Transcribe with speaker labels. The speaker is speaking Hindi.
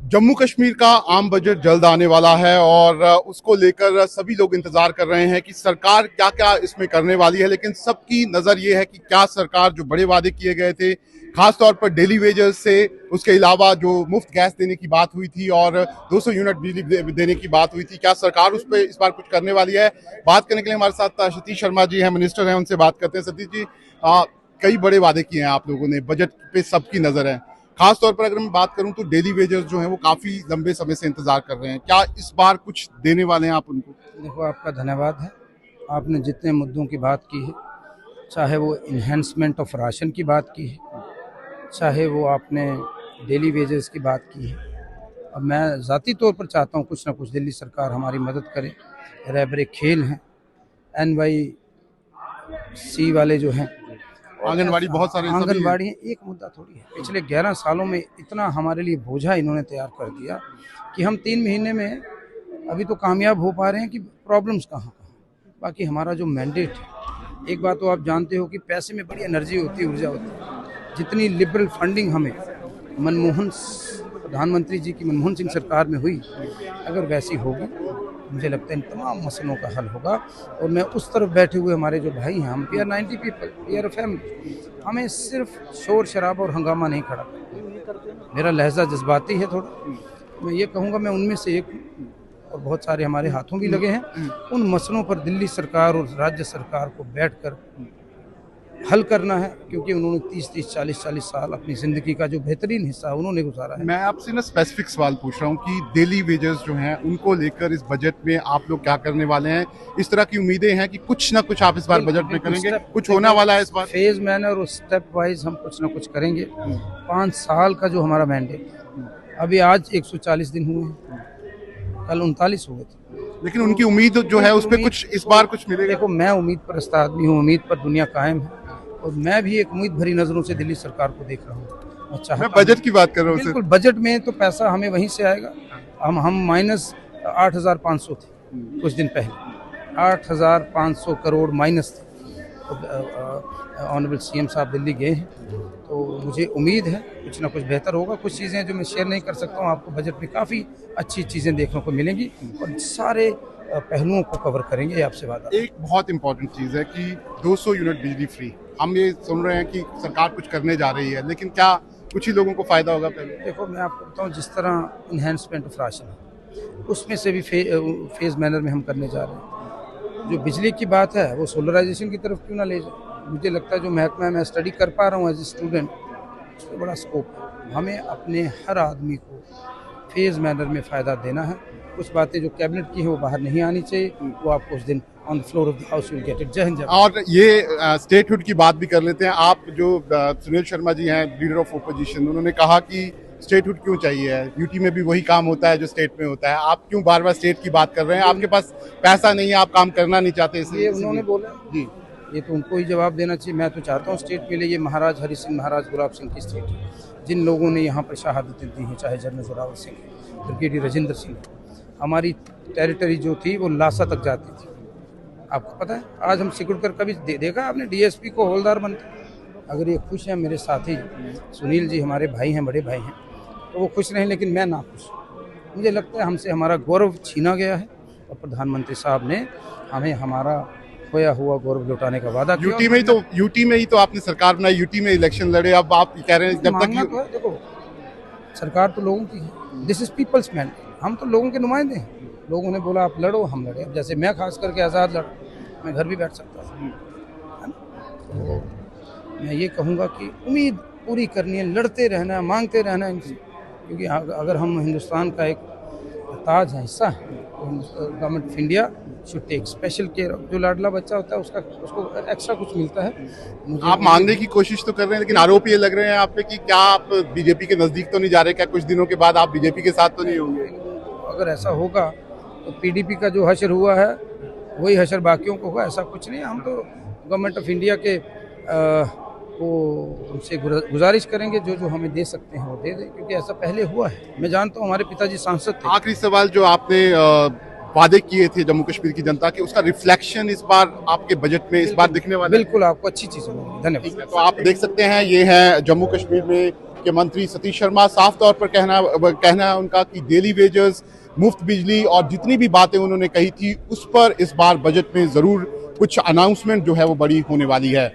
Speaker 1: जम्मू कश्मीर का आम बजट जल्द आने वाला है और उसको लेकर सभी लोग इंतजार कर रहे हैं कि सरकार क्या क्या इसमें करने वाली है। लेकिन सबकी नजर ये है कि क्या सरकार जो बड़े वादे किए गए थे, खासतौर पर डेली वेजेस से, उसके अलावा जो मुफ्त गैस देने की बात हुई थी और 200 यूनिट बिजली देने की बात हुई थी, क्या सरकार उस पर इस बार कुछ करने वाली है? बात करने के लिए हमारे साथ सतीश शर्मा जी हैं, मिनिस्टर हैं, उनसे बात करते हैं। सतीश जी, कई बड़े वादे किए हैं आप लोगों ने, बजट पे सबकी नजर है। खास तौर पर अगर मैं बात करूं तो डेली वेजेस जो हैं वो काफी लंबे समय से इंतजार कर रहे हैं, क्या इस बार कुछ देने वाले हैं आप उनको?
Speaker 2: देखो, आपका धन्यवाद है। आपने जितने मुद्दों की बात की है, चाहे वो इन्हेंसमेंट ऑफ राशन की बात की है, चाहे वो आपने डेली वेजेस की बात की है, अब मैं ज़ाती तौर पर चाहता हूँ कुछ ना कुछ दिल्ली सरकार हमारी मदद करे। रहबरे खेल हैं, NYC वाले जो हैं,
Speaker 1: आंगनवाड़ी, बहुत सारे
Speaker 2: आंगनवाड़ी हैं। एक मुद्दा थोड़ी है, पिछले 11 सालों में इतना हमारे लिए बोझा इन्होंने तैयार कर दिया कि हम 3 महीने में अभी तो कामयाब हो पा रहे हैं कि प्रॉब्लम्स कहाँ। बाकी हमारा जो मैंडेट है, एक बात तो आप जानते हो कि पैसे में बड़ी एनर्जी होती है, ऊर्जा होती है। जितनी लिबरल फंडिंग हमें प्रधानमंत्री जी की मनमोहन सिंह सरकार में हुई, अगर वैसी होगी, मुझे लगता है इन तमाम मसलों का हल होगा। और मैं उस तरफ बैठे हुए हमारे जो भाई हैं, हम we are 90 people, we are a family, हमें सिर्फ शोर शराबा और हंगामा नहीं खड़ा करना। मेरा लहजा जज्बाती है थोड़ा, मैं ये कहूँगा मैं उनमें से एक हूँ, और बहुत सारे हमारे हाथों भी लगे हैं। उन मसलों पर दिल्ली सरकार और राज्य सरकार को बैठकर हल करना है, क्योंकि उन्होंने 30-40 साल अपनी ज़िंदगी का जो बेहतरीन हिस्सा उन्होंने गुजारा है।
Speaker 1: मैं आपसे ना स्पेसिफिक सवाल पूछ रहा हूँ कि डेली वेजेस जो हैं उनको लेकर इस बजट में आप लोग क्या करने वाले हैं? इस तरह की उम्मीदें हैं कि कुछ ना कुछ आप इस बार बजट में करेंगे, कुछ होने वाला है इस बार?
Speaker 2: फेज मैनर और स्टेप वाइज हम कुछ ना कुछ करेंगे। 5 साल का जो हमारा मैंडेट, अभी आज 140 दिन हुए हैं, कल 39 हुए थे।
Speaker 1: लेकिन उनकी उम्मीद जो है उस पर कुछ इस बार कुछ मिलेगा?
Speaker 2: देखो, मैं उम्मीद परस्त आदमी हूँ, उम्मीद पर दुनिया कायम है, और मैं भी एक उम्मीद भरी नज़रों से दिल्ली सरकार को देख रहा हूँ।
Speaker 1: मैं बजट की बात कर रहा हूँ।
Speaker 2: बिल्कुल, बजट में तो पैसा हमें वहीं से आएगा। हम माइनस 8,500 थे कुछ दिन पहले, 8,500 करोड़ माइनस थे। ऑनरेबल CM साहब दिल्ली गए हैं, तो मुझे उम्मीद है कुछ ना कुछ बेहतर होगा। कुछ चीज़ें जो मैं शेयर नहीं कर सकता हूँ, आपको बजट में काफ़ी अच्छी चीज़ें देखने को मिलेंगी और सारे पहलुओं को कवर करेंगे, आपसे वादा।
Speaker 1: एक बहुत इंपॉर्टेंट चीज़ है कि 200 यूनिट बिजली फ्री, हम ये सुन रहे हैं कि सरकार कुछ करने जा रही है, लेकिन क्या कुछ ही लोगों को फायदा होगा? पहले
Speaker 2: देखो, मैं आपको बताऊं, जिस तरह इन्हेंसमेंट ऑफ राशन है, उसमें से भी फेज मैनर में हम करने जा रहे हैं। जो बिजली की बात है, वो सोलराइजेशन की तरफ क्यों ना ले जाए। मुझे लगता है जो महकमा मैं स्टडी कर पा रहा हूँ एज ए स्टूडेंट, उसमें बड़ा स्कोप है। हमें अपने हर आदमी को फेज मैनर में फ़ायदा देना है। कुछ बातें जो कैबिनेट की है वो बाहर नहीं आनी चाहिए, वो आपको उस दिन on floor of the house will get it. जय हिंद।
Speaker 1: और ये स्टेटहुड की बात भी कर लेते हैं। आप जो सुनील शर्मा जी हैं, लीडर ऑफ ओपोजिशन, उन्होंने कहा कि स्टेटहुड क्यों चाहिए? यूटी में भी वही काम होता है जो स्टेट में होता है, आप क्यों बार बार स्टेट की बात कर रहे हैं? आपके पास पैसा नहीं है, आप काम करना नहीं चाहते?
Speaker 2: ये उन्होंने बोला
Speaker 1: जी,
Speaker 2: ये तो उनको ही जवाब देना चाहिए। मैं तो चाहता हूँ स्टेट मिले। ये महाराज हरि सिंह, महाराज गुलाब सिंह की स्टेट है। जिन लोगों ने यहाँ पर शहादतें दी हैं, चाहे जनरल जोरावर सिंह, ब्रिगेडियर राजेंद्र सिंह, हमारी टेरिटरी जो थी वो लासा तक जाती थी। आपको पता है, आज हम सिकुड़ कर कभी देखा आपने DSP को हवलदार बनते? अगर ये खुश हैं, मेरे साथी सुनील जी हमारे भाई हैं, बड़े भाई हैं, तो वो खुश रहें, लेकिन मैं ना खुश। मुझे लगता है हमसे हमारा गौरव छीना गया है, और प्रधानमंत्री साहब ने हमें हमारा खोया हुआ गौरव लौटाने का वादा किया।
Speaker 1: यूटी में ही तो आपने सरकार बनाई, यूटी में इलेक्शन लड़े, अब आप कह रहे हैं जब तक
Speaker 2: तो देखो, सरकार तो लोगों की है, दिस इज पीपल्स मैंडेट, हम तो लोगों के नुमाइंदे हैं। लोगों ने बोला आप लड़ो, हम लड़े। अब जैसे मैं खास करके आज़ाद लड़ा, मैं घर भी बैठ सकता था, है ना? तो मैं ये कहूँगा कि उम्मीद पूरी करनी है, लड़ते रहना है, मांगते रहना है इनसे, क्योंकि अगर हम हिंदुस्तान का एक ताज है, हिस्सा है, तो government of India should take special care. जो लाडला बच्चा होता है उसको एक्स्ट्रा कुछ मिलता है।
Speaker 1: आप मानने की कोशिश तो कर रहे हैं, लेकिन आरोप ये लग रहे हैं आप पे कि क्या आप बीजेपी के नजदीक तो नहीं जा रहे? क्या कुछ दिनों के बाद आप बीजेपी के साथ तो नहीं होंगे?
Speaker 2: अगर ऐसा होगा तो PDP का जो हशर हुआ है वही हशर बाकियों को होगा, ऐसा कुछ नहीं। हम तो गवर्नमेंट ऑफ इंडिया के वो उनसे गुजारिश करेंगे, जो जो हमें दे सकते हैं वो दे दें, क्योंकि ऐसा पहले हुआ है। मैं जानता हूँ, हमारे पिताजी सांसद थे।
Speaker 1: आखिरी सवाल, जो आपने वादे किए थे जम्मू कश्मीर की जनता के, उसका रिफ्लेक्शन इस बार आपके बजट में इस बार दिखने वाला है?
Speaker 2: बिल्कुल, आपको अच्छी चीज़ें मिलेंगी। धन्यवाद।
Speaker 1: तो आप देख सकते हैं, ये है जम्मू कश्मीर में के मंत्री सतीश शर्मा। साफ तौर पर कहना है उनका कि डेली वेजेस, मुफ्त बिजली और जितनी भी बातें उन्होंने कही थी उस पर इस बार बजट में जरूर कुछ अनाउंसमेंट जो है वो बड़ी होने वाली है।